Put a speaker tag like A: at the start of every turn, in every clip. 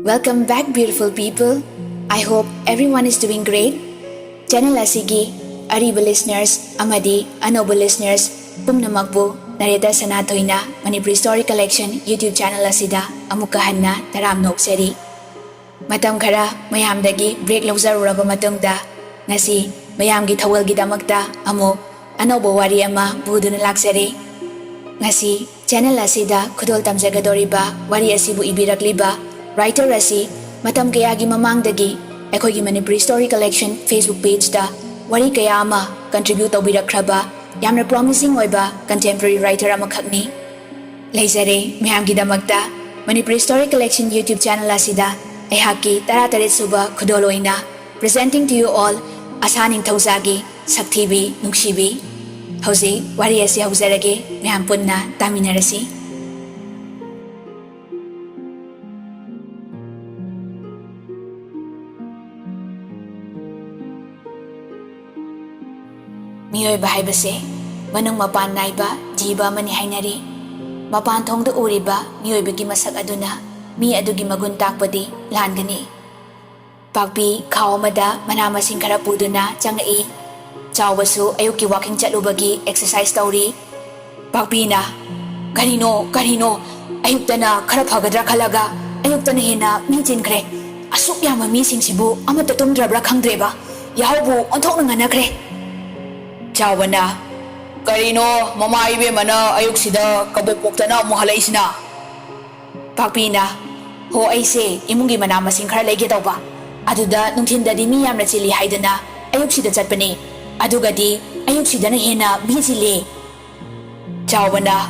A: Welcome back, beautiful people. I hope everyone is doing great. Channel asigi ariba listeners amadi anoba listeners pumnamakbu narita sanathoina Manipuri Story Collection YouTube channel asida amuka hanna taram nokseri. Matam khara mayamdagi break lawzaruraba matungda ngasi mayamgi thawalgi damakta amuk anoba wari ama buduna laksari. Ngasi channel asida khudol tamjagadoriba wari asibu ibirakliba writer asi matam kayagi mamangdagi aikogi Manipuri Story Collection Facebook page da wari kaya ama contribute tawbirakraba yamna promising oiba contemporary writer amakhakni leizare miyamgi damakta Manipuri Story Collection YouTube channel asida aihaki taratare suba khudoloina presenting to you all asaning thawzagi sakthibi nuksibi hauzi wari asi hauzarage miyam punna taminarasi. Miyoiba haibase manung mapan naiba jiba mani hainari mapan thongda uriba miyoibagi masak aduna mi adugi magun takpadi langani pakpi khawamada manamasing khara puduna changai chawbasu ayuki walking chatlubagi exercise tawri pakpi na karino ayuktana khara phagadra khalaga ayuktana hena mi chinkhre asuk yama mi singsibu amata tumdrabra khangdreba yahawbu onthokna nganakre Chawbana karino mama ibe mana ayuk sida kabok poktana muhalaisina pakpina ho aise imungi mana masing khara lege tawba aduda nungthinda di mi yamna chili haidana ayuk sida chatpani adugadi ayuk sida na hena mi chili Chawbana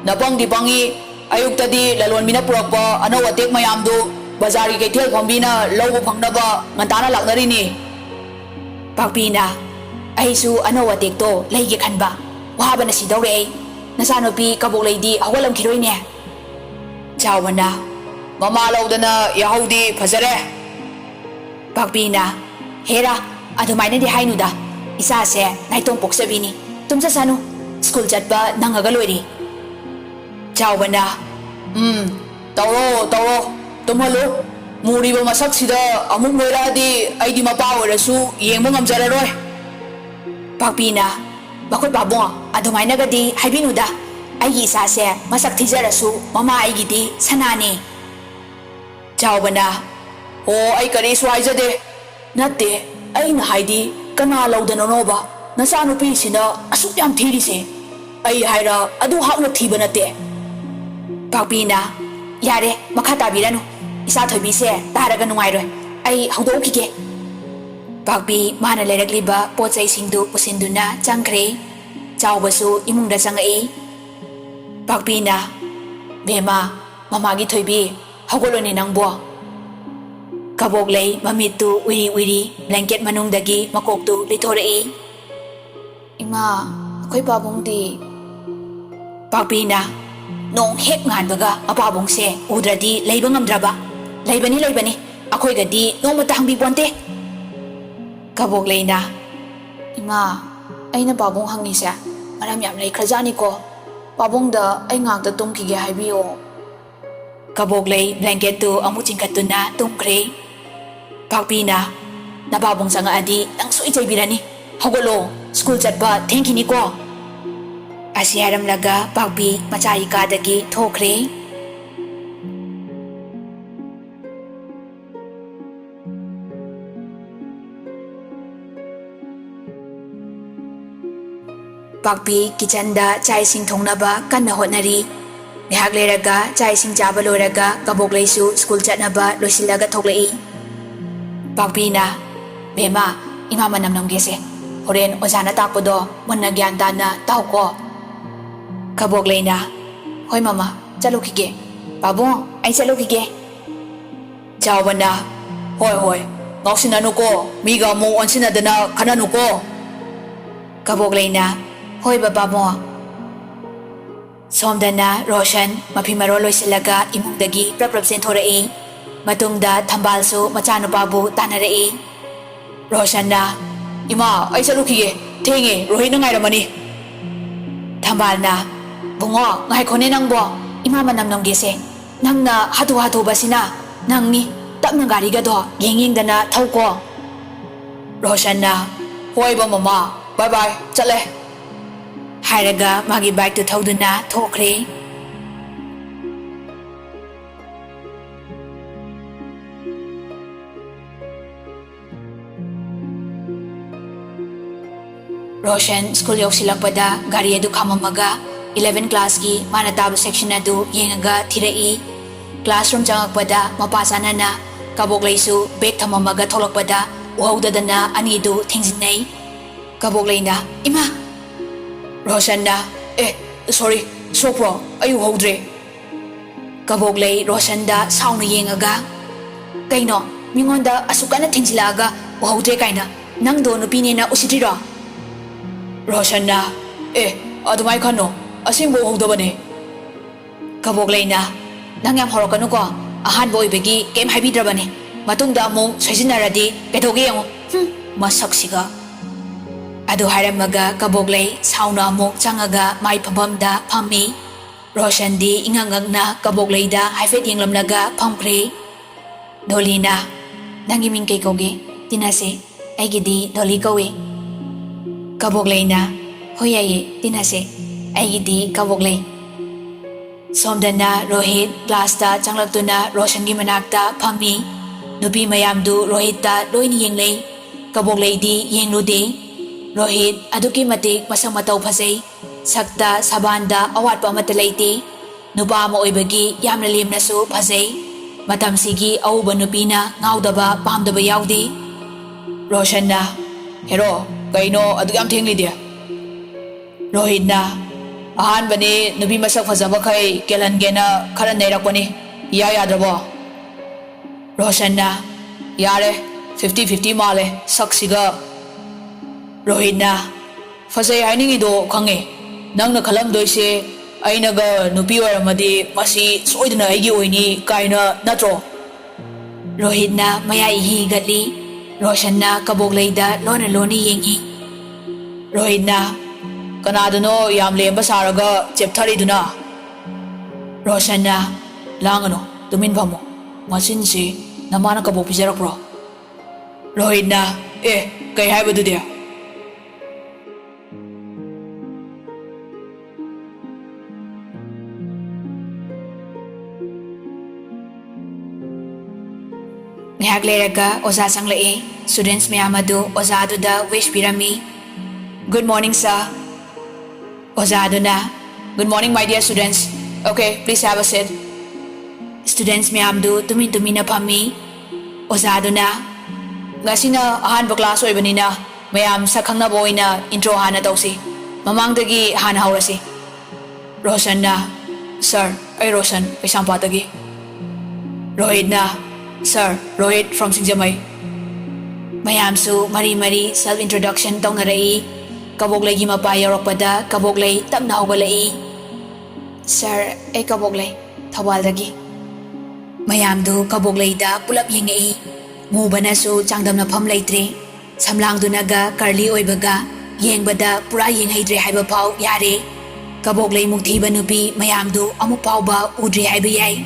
A: napang di pangi ayuk tadi lalon mina purakpa anawatek mayamdu bazari kethel phambina lawbu phangnaba ngantana laknarini pakpina Aisu anawatek to laige khanba wahaba na sidawre nasanopi kabok leidi hawalam khiroine Chawbana mama lawdana yahudi phajare pakpina hera adumaina di hainuda isa se naitong poksabini tumsa sanu school chatba nangaga loiri Chawbana tawro tumhalu muriba masak sida amuk loiradi aidi mapa orasu yengba ngamjararoi pakpina bakoi babong adumaina gadi haibinuda aigi isase masak thijarasu mama aigidi sanani Chawbana o ai kari swaijade natte aina haidi kana laudana noba nasanupi sina asuk yam thirise ai haira adu hakna thiba natte pakpina yare makha tabiranu isa thoibi se taraga nungairoi ai hawdokige pakpi mana lerakliba pochai singdu pusinduna changkhre chawbasu imungda changai pakpina bema mamagi thoibi hawgoloni nangbo kabok lei mamitu wiri blanket manungdagi makoktu lithorei ima akoi babongdi pakpina nong hek nganbaga apabongse udradi leiba ngamdraba leibani akoi gadi nongmata hangbi bonte kabok leina ima aina babong hangisa maram yam lei khrajani ko babongda ai ngangta tumkige haibiyo kabok lei blanket tu amu chingkatuna tumkre pakpina na babong sanga adi nang sui chaibirani hogolo school chatba thankini ko asiaram laga pakpi machai kadagi thokre pakpi kitchenda chai sing thongnaba kanna hotnari ngahak leraga chai sing chaba loraga kabok leisu school chatnaba loisilaga thoklei pakpina bema ima manam namgese horen ojana takpodo monna gyan dana tawko kabok leina hoi mama chalukige babong ai chalukige Chawbana hoi ngausinanu ko miga mo onsinadana khananu ko kabok leina Hoi baba mo. Somdana Roshan mapimaro loisilaga imungdagi praprapsen thorai matungda thambalsu machanupabu tanarei Roshan na ima ai salukige thenge rohina ngairamani thambal na bungo ngai khone nangbo ima manam namgese nangna hatu basina ꯅꯪꯅꯤ ꯇꯞꯅ ꯒꯥꯔꯤꯒꯗꯣ ꯌꯦꯡꯗꯅ ꯊꯧꯀꯣ. ꯔꯣꯁꯟꯅ ꯍꯣꯏꯕ ꯃꯃꯥ ꯕꯥꯏ ꯕꯥꯏ ꯆꯠꯂꯦ ꯍꯥꯏꯔꯒ ꯃꯥꯒꯤ ꯕꯥꯏꯛꯇꯨ ꯊꯧꯗꯨꯅ ꯊꯣꯛꯈ꯭ꯔꯦ. Roshan school yausilakpada gari adu khamamaga 11 class-gi mana taba section adu yengaga thirai. Classroom changakpada mapa sanana kaboglaisu bag thamamaga tholakpada uhaudadana anidu thingsinai. Kaboglaina ima Roshanna sorry sopro ayu uhaudre. Kaboglai Rosanda sauna yengaga kaino mingonda asukana thingsilaga uhaudre kaina nangdo nupinena usidrira. Roshanna adumai khano asingbo uhaudabane. Kaboglaina nang yam horokanu ko ahanbo oibagi kem haibidrabane matungda amu soisinaradi kedoge yango masaksiga. Adu hairamaga kaboglai sauna amu changaga mai phamamda phammi. Roshan di ingangangna kaboglaida haifet yenglamnaga phamkhre. Dolina nangi ming kay koge tinase aigidi Doli kawe. Kaboglaina hoyaye tinase aigidi kaboglai. Somdana Rohit class-ta changlaktuna Roshan-gi manakta phammi. Nupi mayamdu Rohit-ta loina yenglai. Kaboglai-di yenglude. Rohit aduki matik masang mataw phasai. Sakta sabanda awatpa amata laite. Nupa ama oibagi yamna limnasu phasai. Matamsigi auba nupina ngaudaba pamdaba yaudi. Roshan-na hero kaino adu yam thenglide. Rohit-na ahanbani nupi masak phajaba khai kelangena khara nairakpani ya yadrabo. Roshan-na yare 50-50 male saksiga. Rohit-na phasai hainingido khange nangna khalamdoise ainaga nupi oiramadi masi soidana aigi oini kaina natro. Rohit-na mayai hi gatli. Roshan-na kaboglaida lona loni yengi. Rohit-na kanadano yam lemba saraga chepthariduna. Roshan-na langano tumin phamo masinsi namana kabog pijarakpro. Rohit-na kai haibadude. Ngahak leraka oza changlai. Students mayam adu oza aduda wish pirami. Good morning sir. Oza aduna good morning my dear students. Okay, please have a seat. Students mayam du tumin tumina phammi. Oza aduna ngasina ahanba class oibanina mayam sakhangnaba oina intro hana tausi. Mamangdagi hana haurasi. Roshan-na sir ai Roshan Kaisampatagi. Rohit-na Sir, Rohit from Singjamai. Mayamsu mari self introduction tongnarai. Kaboglai gi mapa yaurokpada kaboglai tamna haugalai. Sir, ai kaboglai Thawaldagi. Mayamdu kaboglai da pulap yengai. Mubanasu changdamna pham leitre. Samlangdunaga karli oibaga yengbada pura yenghaidre haiba phau yare. Kaboglai mukthi banupi mayamdu amuk phauba udre haiba yai.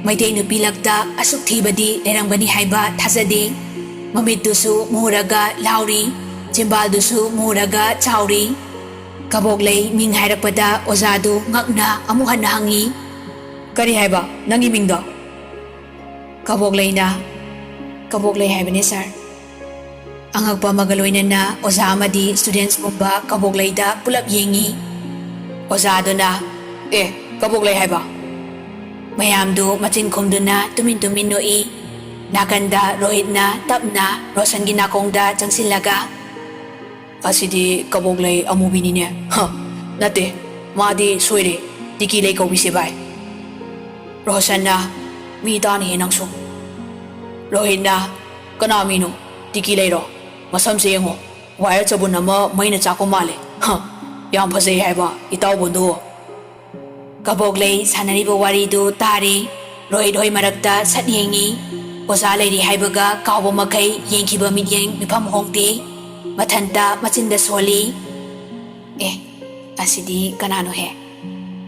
A: Maitay nupi lagta asuk thibadi lerambani haiba thasade. Mamit-dusu muraga lauri. Chimbal-dusu muraga chauri. Kaboglai ming hairakpada ozadu ngakna amuk hanna hangi. Kari haiba nangi mingdo? Kaboglai-na kaboglai haibane sir. Angakpa magaloinana oza amadi students mumba kaboglai-da pulap yengi. Ozaduna kaboglai haiba. Mayamdu machin khumduna tumin noi. Nakanda Rohit-na tapna Roshan-gi nakongda changsilaga. Asidi kaboglai amubini ne. Nate madi soire tiki lay kaubise bai. Roshan-na mi tani henangsu. Rohit-na kanamino tiki lay ro masam se yengo wire chabun nama maina chako male. Yam phasai haiba itaw bundu. Kaboglai sanariba waridu tari. Rohit hoi marakta sat yengi. Oza lairi haibaga kauba makai yengkiba midyeng mifam hongti. Mathanta machinda soli. Asidi kanano he?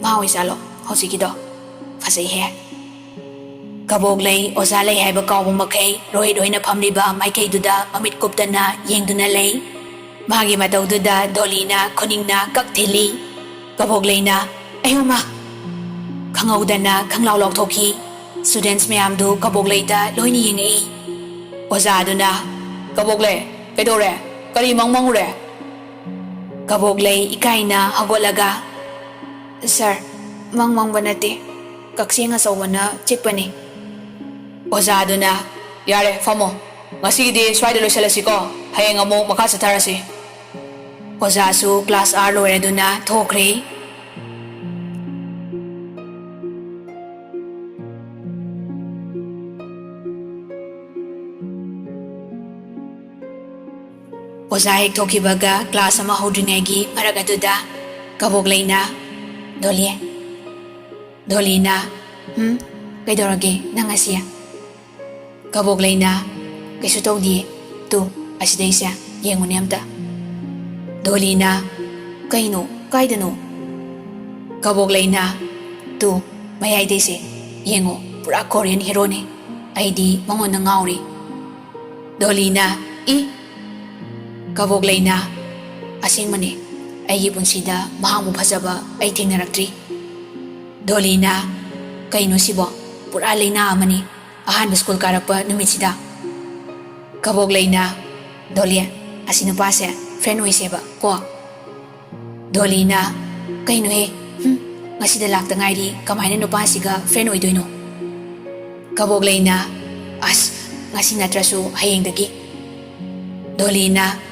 A: Maoi salo hosikido. Phasai he. Kaboglay oza lay haiba kawba makai Rohit hoina phamliba maikaiduda mamit kuptana yengduna lay. Magi mataududa Dolina khuningna kakthili. Kaboglayna ayoma khangawdana khanglaw lawthokhi. Students mayamdu kaboglayda loini yengai. Oza aduna Kaboglay kaidore kari mangmangure. Kaboglay ikaina hagolaga Sir mangmangba nate kaksinga sawwana chikpani. Oza aduna yare famo ngasidi swide loisalasiko hayeng amuk makha satharasi. Oza su class R loiraduna thokre. Oza hek thokibaga class ama hodringaigi maragaduda Kaboglayna Dolina kaidorage nangasiya. Kaboglayna kaisu tawdi tu asidaysa yenguni amta. Dolina kaino kaidano. Kaboglayna tu mayaydayse yengo pura Korean hero ni aidi mangona ngawri. Dolina Kaboglayna asingmani ayi punsida mahamu phajaba ai thengnaraktri. Dolina kaino sibo pura leina amani ahan school karakpa numisida. Kaboglayna Dolia asinu pase friend oiseba ko. Dolina kaino he ngasida lakta ngairi kamaina nupasiga friend oidoino. Kaboglayna as ngasi natrasu hayengdagi. Dolina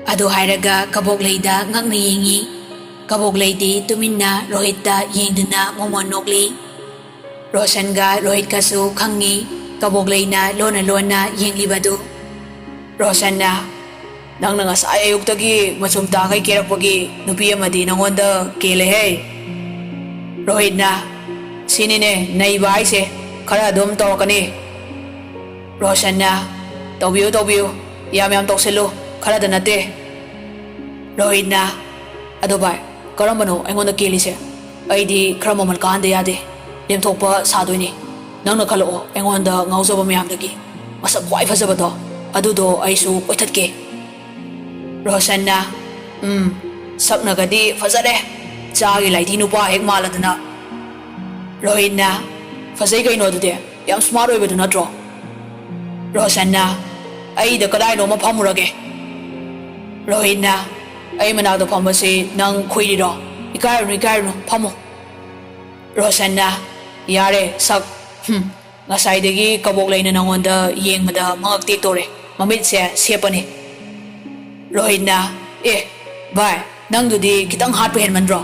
A: ado hairaga Kaboglayda ngakna yengi. Kaboglaydi tuminna Rohitda yengduna momon nokli. Roshanga Rohit kasu khangi Kaboglayna lona yenglibadu. Roshanna nangna ngasay ayuktagi masumta kay kirakpagi nupi amadi nangonda kelehe. Rohitna sinine naiba aise khara dum tawakani. Roshanna tawbiyo yam tawsilo khara da nate. Rohitna ado bai karambano aingonda kelise aidi khara mamal kaande yade lemthokpa sadoini. Nangna khalo aingonda ngaujaba mayamdagi masak khwai phajabado adudo aisu poithatke. Roshanna saknagadi fajare chagi laiti nupa hek maladana. Rohitna fajai kaino adude yam smart oibedu natro. Roshanna ai da kadai no ma phamurage. Rohitna ai managda phamase nang khoiriro ikairu phamo. Roshanna yare sak ngasaidagi Kaboglayna nangonda yengmada mangak tektore mamit se sepani. Rohitna bai nangdudi kitang hatpa henmandro.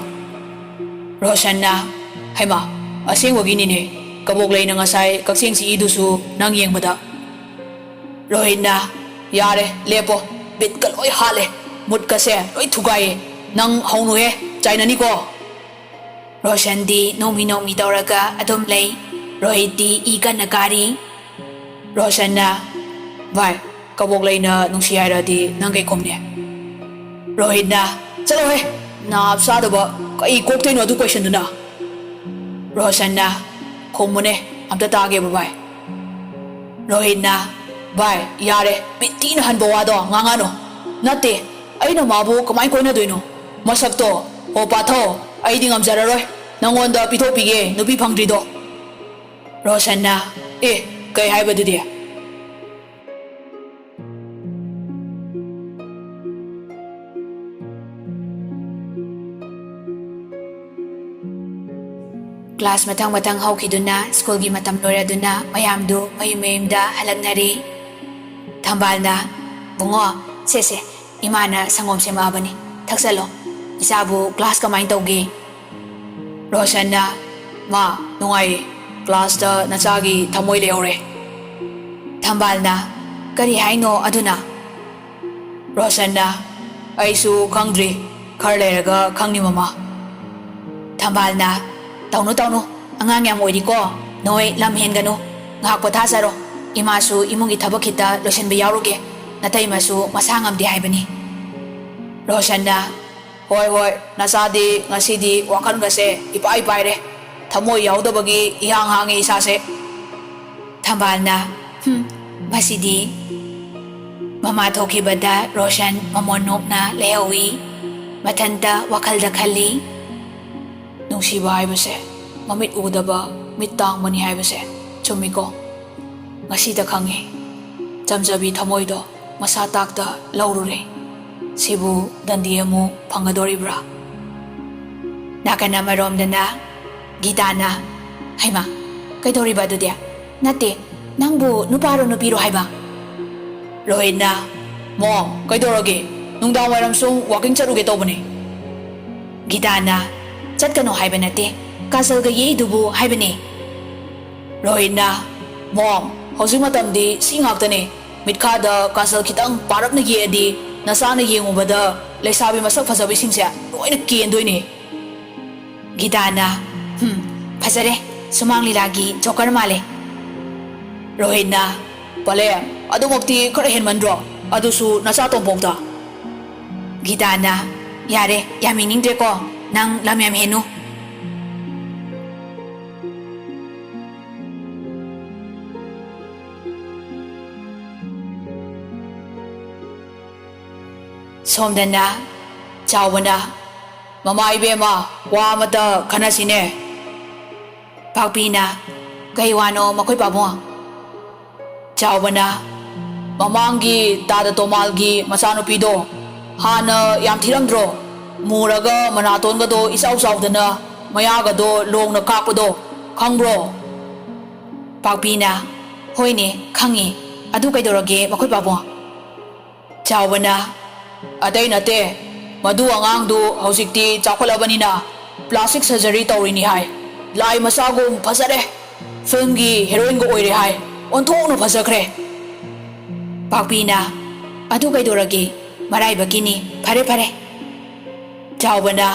A: Roshanna haima asengwagini ne Kaboglayna ngasai kaksengsi idusu nang yengmada. Rohitna yare lepo bit ka loi hale mut ka se loi thugai nang haunu he chaina ni ko. Roshan di nomi tawraga adum lay. Rohit di ikan nakari. Roshanna bai Kaboglayna nungsi haira di nang kay komne. Rohitna chalo he na sadaba kai koktai no du question duna. Roshanna khomune amta tage bai. Rohitna bai yare bitin hanbo wado ngangano nate aina mabu kamai koina doino masakto o patho aidi ngamjararoi nangonda pithopige nupi phangdrido. Roshanna kai haibadudi class matang haukiduna school gi matam loraduna mayamdu mayumda halaknari. Thambalna bungo sese imana sangom semabani thaksalo isabu class kamai tawge. Roshanna ma nungai class da nachagi thamoi leore. Thambalna kari haino aduna. Roshanna aisu khangdri khar leraga khangni mama. Thambalna tauno angang yam oidi ko noi lam hengano ngak pothasaro imasu imungi thabakita losenbe yauruge natai masu masangam di haibani. Roshanna hoi nasadi ngasidi wakan gase ipai re
B: ꯊꯃꯣꯏ ꯌꯥꯎꯗꯕꯒꯤ ꯏꯍꯥꯡ ꯍꯥꯡꯉꯤ ꯏꯁꯥꯁꯦ.
A: ꯊꯝꯕꯥꯜꯅ ꯃꯁꯤꯗꯤ ꯃꯃꯥ ꯊꯣꯛꯈꯤꯕꯗ ꯔꯣꯁꯟ ꯃꯃꯣꯟ ꯅꯣꯛꯅ ꯂꯩꯍꯧꯏ. ꯃꯊꯟꯇ ꯋꯥꯈꯜꯗ ꯈꯜꯂꯤ.
B: ꯅꯨꯡꯁꯤꯕ ꯍꯥꯏꯕꯁꯦ ꯃꯃꯤꯠ ꯎꯗꯕ ꯃꯤꯠ ꯇꯥꯡꯕꯅꯤ ꯍꯥꯏꯕꯁꯦ ꯆꯨꯝꯃꯤꯀꯣ. ꯉꯁꯤꯗ ꯈꯪꯉꯤ. ꯆꯝꯖꯕꯤ ꯊꯃꯣꯏꯗꯣ ꯃꯁꯥ ꯇꯥꯛꯇ ꯂꯧꯔꯨꯔꯦ. ꯁꯤꯕꯨ ꯗꯟꯗꯤ ꯑꯃꯨꯛ ꯐꯪꯒꯗꯣꯔꯤꯕ꯭ꯔꯥ?
A: ꯅꯥꯀꯟ ꯑꯃꯔꯣꯝꯗꯅ ꯒꯤꯇꯥꯅ ꯍꯩꯃꯥ ꯀꯩꯗꯧꯔꯤꯕ ꯑꯗꯨꯗꯤ? ꯅꯠꯇꯦ, ꯅꯪꯕꯨ ꯅꯨꯄꯥꯔꯣ ꯅꯨꯄꯤꯔꯣ ꯍꯥꯏꯕ?
B: ꯔꯣꯍꯤꯠꯅ ꯃꯣꯝ ꯀꯩꯗꯧꯔꯒꯦ? ꯅꯨꯡꯗꯥꯡ ꯋꯥꯏꯔꯝ ꯁꯨꯝ ꯋꯥꯀꯤꯡ ꯆꯠꯂꯨꯒꯦ ꯇꯧꯕꯅꯦ.
A: ꯒꯤꯇꯥꯅ ꯆꯠꯀꯅꯣ ꯍꯥꯏꯕ ꯅꯠꯇꯦ, ꯀꯥꯖꯜꯒ ꯌꯦꯛꯏꯗꯨꯕꯨ ꯍꯥꯏꯕꯅꯦ.
B: ꯔꯣꯍꯤꯠꯅ ꯃꯣꯝ ꯍꯧꯖꯤꯛ ꯃꯇꯝꯗꯤ ꯁꯤ ꯉꯥꯛꯇꯅꯦ. ꯃꯤꯠꯈꯥꯗ ꯀꯥꯖꯜ khitang ꯄꯥꯔꯞꯅ ꯌꯦꯛꯑꯗꯤ ꯅꯁꯥꯅ ꯌꯦꯡꯉꯨꯕꯗ ꯂꯩꯁꯥꯕꯤ ꯃꯁꯛ ꯐꯖꯕꯤꯁꯤꯡꯁꯦ ꯂꯣꯏꯅ ꯀꯦꯟꯗꯣꯏꯅꯦ.
A: ꯒꯤꯇꯥꯅ ꯐꯖꯔꯦ, ꯁꯨꯃꯥꯡ ꯂꯤꯂꯥꯒꯤ ꯖꯣꯀꯔ ꯃꯥꯜꯂꯦ.
B: ꯔꯣꯍꯤꯠꯅ ꯄꯂꯦ ꯑꯗꯨꯃꯛꯇꯤ ꯈꯔ ꯍꯦꯟꯃꯟꯗ꯭ꯔꯣ? ꯑꯗꯨꯁꯨ ꯅꯆꯥ ꯇꯣꯝꯄꯣꯛꯇ.
A: ꯒꯤꯇꯥꯅ ꯌꯥꯔꯦ, ꯌꯥꯝ ꯌꯦꯡꯅꯤꯡꯗ꯭ꯔꯦꯀꯣ, ꯅꯪ ꯂꯝ ꯌꯥꯝ ꯍꯦꯟꯅꯨ. ꯁꯣꯝꯗꯅ ꯆꯥꯎꯕꯅ
B: ꯃꯃꯥ ꯏꯕꯦꯝꯃ ꯋꯥ ꯑꯃꯇ ꯈꯟꯅꯁꯤꯅꯦ.
A: ꯄꯥꯛꯄꯤꯅ ꯀꯩ ꯋꯥꯅꯣ ꯃꯈꯣꯏ ꯄꯥꯕꯨꯡ?
B: ꯆꯥꯎꯕꯅ ꯃꯃꯥꯡꯒꯤ ꯇꯥꯗ ꯇꯣꯃꯥꯜꯒꯤ ꯃꯆꯥꯅꯨꯄꯤꯗꯣ ꯍꯥꯟꯅ ꯌꯥꯝ ꯊꯤꯔꯝꯗ꯭ꯔꯣ? ꯃꯨꯔꯒ ꯃꯅꯥꯇꯣꯟꯒꯗꯣ ꯏꯆꯥꯎ ꯆꯥꯎꯗꯅ ꯃꯌꯥꯒꯗꯣ ꯂꯣꯡꯅ ꯀꯥꯛꯄꯗꯣ ꯈꯪꯕ꯭ꯔꯣ?
A: ꯄꯥꯛꯄꯤꯅ ꯍꯣꯏꯅꯦ ꯈꯪꯉꯦ, ꯑꯗꯨ ꯀꯩꯗꯧꯔꯒꯦ ꯃꯈꯣꯏ ꯄꯥꯕꯨꯡ?
B: ꯆꯥꯎꯕꯅ ꯑꯇꯩ ꯅꯠꯇꯦ, ꯃꯗꯨ ꯑꯉꯥꯡꯗꯨ ꯍꯧꯖꯤꯛꯇꯤ ꯆꯥꯎꯈꯠꯂꯕꯅꯤꯅ ꯄ꯭ꯂꯥꯁꯇꯤꯛ ꯁꯔꯖꯔꯤ ꯇꯧꯔꯤꯅꯤ ꯍꯥꯏ. ꯂꯥꯏ ꯃꯆꯥꯒꯨꯝ ꯐꯖꯔꯦ. ꯐꯤल्मꯒꯤ ꯍꯦꯔꯣꯏꯟꯒ ꯑꯣꯏꯔꯦ ꯍꯥꯏ. ꯑꯣꯟꯊꯣꯛꯅ ꯐꯖꯈ꯭ꯔꯦ.
A: ꯄꯥꯛꯄꯤꯅ ꯑꯗꯨ ꯀꯩꯗꯧꯔꯒꯦ, ꯃꯔꯥꯏꯕꯛꯀꯤꯅꯤ, ꯐꯔꯦ ꯐꯔꯦ.
B: ꯆꯥꯎꯕꯅ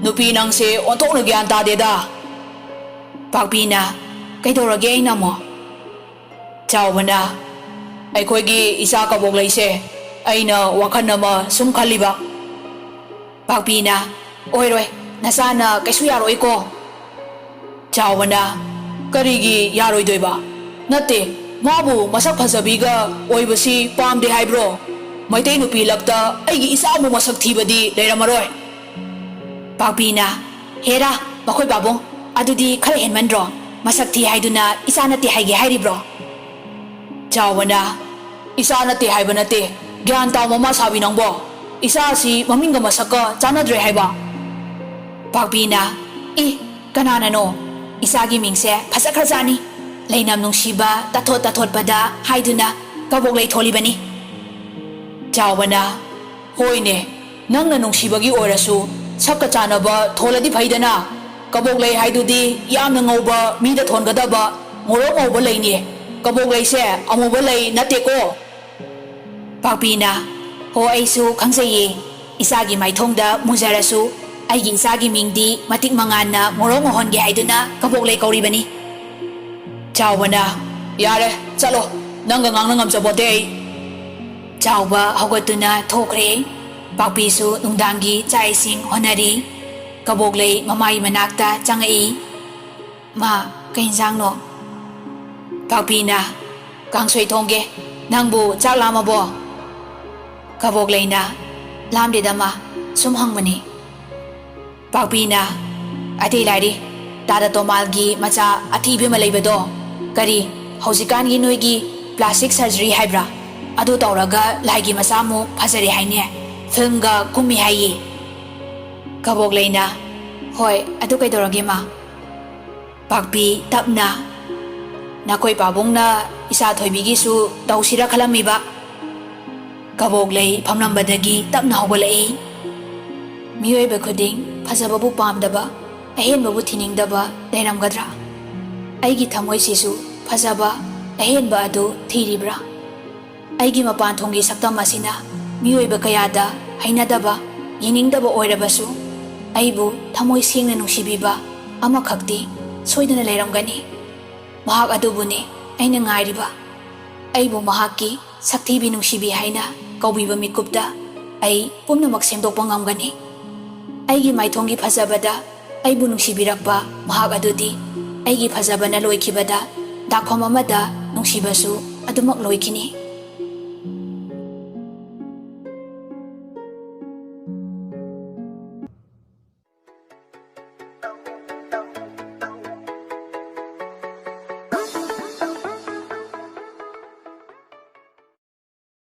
B: ꯅꯨꯄꯤ ꯅꯪꯁꯦ ꯑꯣꯟꯊꯣꯛꯅ ꯒ꯭ꯌꯥꯟ ꯇꯥꯗꯦꯗ.
A: ꯄꯥꯛꯄꯤꯅ ꯀꯩꯗꯧꯔꯒꯦ ꯑꯩꯅ ꯑꯃꯨꯛ?
B: ꯆꯥꯎꯕꯅ ꯑꯩꯈꯣꯏꯒꯤ ꯏꯆꯥ ꯀꯕꯣꯛꯂꯩꯁꯦ ꯑꯩꯅ ꯋꯥꯈꯜ ꯑꯃ ꯁꯨꯝ ꯈꯜꯂꯤꯕ.
A: ꯄꯥꯛꯄꯤꯅ ꯑꯣꯏꯔꯣꯏ, ꯅꯆꯥꯅ ꯀꯩꯁꯨ ꯌꯥꯔꯣꯏꯀꯣ.
B: ꯆꯥꯎꯕꯅ ꯀꯔꯤꯒꯤ ꯌꯥꯔꯣꯏꯗꯣꯏꯕ? ꯅꯠꯇꯦ, ꯃꯥꯕꯨ ꯃꯁꯛ ꯐꯖꯕꯤꯒ ꯑꯣꯏꯕꯁꯤ ꯄꯥꯝꯗꯦ ꯍꯥꯏꯕ꯭ꯔꯣ? ꯃꯩꯇꯩ ꯅꯨꯄꯤ ꯂꯛꯇ ꯑꯩꯒꯤ ꯏꯆꯥꯕꯨ ꯃꯁꯛ ꯊꯤꯕꯗꯤ ꯂꯩꯔꯝꯃꯔꯣꯏ.
A: ꯄꯥꯛꯄꯤꯅ ꯍꯦꯔꯥ ꯃꯈꯣꯏ ꯄꯥꯕꯨꯡ, ꯑꯗꯨꯗꯤ ꯈꯔ ꯍꯦꯟꯃꯟꯗ꯭ꯔꯣ? ꯃꯁꯛ ꯊꯤ ꯍꯥꯏꯗꯨꯅ ꯏꯆꯥ ꯅꯠꯇꯦ ꯍꯥꯏꯒꯦ ꯍꯥꯏꯔꯤꯕ꯭ꯔꯣ?
B: ꯆꯥꯎꯕꯅ ꯏꯆꯥ ꯅꯠꯇꯦ ꯍꯥꯏꯕ ꯅꯠꯇꯦ. ꯒ꯭ꯌꯥꯟ ꯇꯥꯎ ꯃꯃꯥ ꯁꯥꯕꯤ ꯅꯪꯕꯣ. ꯏꯆꯥ ꯑꯁꯤ ꯃꯃꯤꯡꯒ ꯃꯁꯛꯀ ꯆꯥꯟꯅꯗ꯭ꯔꯦ ꯍꯥꯏꯕ.
A: ꯄꯥꯛꯄꯤꯅ ꯀꯅꯥꯅꯅꯣ? ꯏꯆꯥꯒꯤ ꯃꯤꯡꯁꯦ ꯐꯖꯈ꯭ꯔꯖꯥꯠꯅꯤ. ꯂꯩꯅꯝ ꯅꯨꯡꯁꯤꯕ ꯇꯥꯊꯣꯠ ꯇꯥꯊꯣꯠꯄꯗ ꯍꯥꯏꯗꯨꯅ ꯀꯕꯣꯛꯂꯩ ꯊꯣꯜꯂꯤꯕꯅꯤ.
B: ꯆꯥꯎꯕꯅ ꯍꯣꯏꯅꯦ, ꯅꯪꯅ ꯅꯨꯡꯁꯤꯕꯒꯤ ꯑꯣꯏꯔꯁꯨ ꯁꯛꯀ ꯆꯥꯟꯅꯕ ꯊꯣꯜꯂꯗꯤ ꯐꯩꯗꯅ. ꯀꯕꯣꯛꯂꯩ ꯍꯥꯏꯗꯨꯗꯤ ꯌꯥꯝꯅ ꯉꯧꯕ ꯃꯤꯗ ꯊꯣꯟꯒꯗꯕ ꯉꯧꯔꯣꯛ ꯉꯧꯕ ꯂꯩꯅꯤ. ꯀꯕꯣꯛꯂꯩꯁꯦ ꯑꯃꯨꯕ ꯂꯩ ꯅꯠꯇꯦꯀꯣ.
A: ꯄꯥꯛꯄꯤꯅ ꯍꯣ ꯑꯩꯁꯨ ꯈꯪꯖꯩꯌꯦ. ꯏꯆꯥꯒꯤ ꯃꯥꯏꯊꯣꯡꯗ ꯃꯨꯖꯔꯁꯨ ꯑꯩꯒꯤ ꯏꯆꯥꯒꯤ ꯃꯤꯡꯗꯤ ꯃꯇꯤꯛ ꯃꯉꯥꯟꯅ ꯉꯧꯔꯣꯛ ꯉꯧꯍꯟꯒꯦ ꯍꯥꯏꯗꯨꯅ ꯀꯕꯣꯛꯂꯩ ꯀꯧꯔꯤꯕꯅꯤ.
B: ꯆꯥꯎꯕꯅ ꯌꯥꯔꯦ ꯆꯠꯂꯣ, ꯅꯪꯒ ꯉꯥꯡꯅ ꯉꯝꯖꯄꯣꯠꯇꯦ ꯑꯩ.
A: ꯆꯥꯎꯕ ꯍꯧꯒꯠꯇꯨꯅ ꯊꯣꯛꯈ꯭ꯔꯦ. ꯄꯥꯛꯄꯤꯁꯨ ꯅꯨꯡꯗꯥꯡꯒꯤ ꯆꯥꯛ ꯏꯁꯤꯡ ꯍꯣꯠꯅꯔꯤ. ꯀꯕꯣꯛꯂꯩ ꯃꯃꯥꯒꯤ ꯃꯅꯥꯛꯇ ꯆꯪꯉꯛꯏ. ꯃꯥ ꯀꯩ ꯏꯟꯖꯥꯡꯅꯣ? ꯄꯥꯛꯄꯤꯅ ꯀꯥꯡꯁꯣꯏ ꯊꯣꯡꯒꯦ, ꯅꯪꯕꯨ ꯆꯥꯛ ꯂꯥꯝꯃꯕꯣ? ꯀꯕꯣꯛꯂꯩꯅ ꯂꯥꯝꯗꯦꯗ ꯃꯥ, ꯁꯨꯝ ꯍꯪꯕꯅꯤ. ꯄꯥꯛꯄꯤꯅ ꯑꯇꯩ ꯂꯥꯏꯔꯤ, ꯇꯥꯗ ꯇꯣꯃꯥꯜꯒꯤ ꯃꯆꯥ ꯑꯊꯤꯕꯤ ꯑꯃ ꯂꯩꯕꯗꯣ, ꯀꯔꯤ ꯍꯧꯖꯤꯛꯀꯥꯟꯒꯤ ꯅꯣꯏꯒꯤ ꯄ꯭ꯂꯥꯁꯇꯤꯛ ꯁꯔꯖꯔꯤ ꯍꯥꯏꯕ꯭ꯔꯥ, ꯑꯗꯨ ꯇꯧꯔꯒ ꯂꯥꯏꯒꯤ ꯃꯆꯥꯃꯨꯛ ꯐꯖꯔꯦ ꯍꯥꯏꯅꯦ, ꯐꯤल्मꯒ ꯀꯨꯝꯃꯤ ꯍꯥꯏꯌꯦ. ꯀꯕꯣꯛꯂꯩꯅ ꯍꯣꯏ, ꯑꯗꯨ ꯀꯩꯗꯧꯔꯒꯦ ꯃꯥ? ꯄꯥꯛꯄꯤ ꯇꯞꯅ ꯅꯈꯣꯏ ꯄꯥꯕꯨꯡꯅ ꯏꯆꯥ ꯊꯣꯏꯕꯤꯒꯤꯁꯨ ꯇꯧꯁꯤꯔ ꯈꯜꯂꯝꯃꯤꯕ. ꯀꯕꯣꯛꯂꯩ ꯐꯝꯂꯝꯕꯗꯒꯤ ꯇꯞꯅ ꯍꯧꯒꯠꯂꯛꯏ. ꯃꯤꯑꯣꯏꯕ ꯈꯨꯗꯤꯡ ꯐꯖꯕꯕꯨ ꯄꯥꯝꯗꯕ, ꯑꯍꯦꯟꯕꯕꯨ ꯊꯤꯅꯤꯡꯗꯕ ꯂꯩꯔꯝꯒꯗ꯭ꯔꯥ? ꯑꯩꯒꯤ ꯊꯃꯣꯏꯁꯤꯁꯨ ꯐꯖꯕ ꯑꯍꯦꯟꯕ ꯑꯗꯨ ꯊꯤꯔꯤꯕ꯭ꯔꯥ? ꯑꯩꯒꯤ ꯃꯄꯥꯟꯊꯣꯡꯒꯤ ꯁꯛꯇꯝ ꯑꯁꯤꯅ ꯃꯤꯑꯣꯏꯕ ꯀꯌꯥꯗ ꯍꯩꯅꯗꯕ, ꯌꯦꯡꯅꯤꯡꯗꯕ ꯑꯣꯏꯔꯕꯁꯨ ꯑꯩꯕꯨ ꯊꯃꯣꯏ ꯁꯦꯡꯅ ꯅꯨꯡꯁꯤꯕꯤꯕ ꯑꯃꯈꯛꯇꯤ ꯁꯣꯏꯗꯅ ꯂꯩꯔꯝꯒꯅꯤ. ꯃꯍꯥꯛ ꯑꯗꯨꯕꯨꯅꯤ ꯑꯩꯅ ꯉꯥꯏꯔꯤꯕ. ꯑꯩꯕꯨ ꯃꯍꯥꯛꯀꯤ ꯁꯛꯊꯤꯕꯤ ꯅꯨꯡꯁꯤꯕꯤ ꯍꯥꯏꯅ ꯀꯧꯕꯤꯕ ꯃꯤꯀꯨꯞꯇ ꯑꯩ ꯄꯨꯝꯅꯃꯛ ꯁꯦꯝꯗꯣꯛꯄ ꯉꯝꯒꯅꯤ. ꯑꯩꯒꯤ ꯃꯥꯏꯊꯣꯡꯒꯤ ꯐꯖꯕꯗ ꯑꯩꯕꯨ ꯅꯨꯡꯁꯤꯕꯤꯔꯛꯄ ꯃꯍꯥꯛ ꯑꯗꯨꯗꯤ ꯑꯩꯒꯤ ꯐꯖꯕꯅ ꯂꯣꯏꯈꯤꯕꯗ ꯗꯥꯛꯐꯝ ꯑꯃꯗ ꯅꯨꯡꯁꯤꯕꯁꯨ ꯑꯗꯨꯃꯛ ꯂꯣꯏꯈꯤꯅꯤ꯫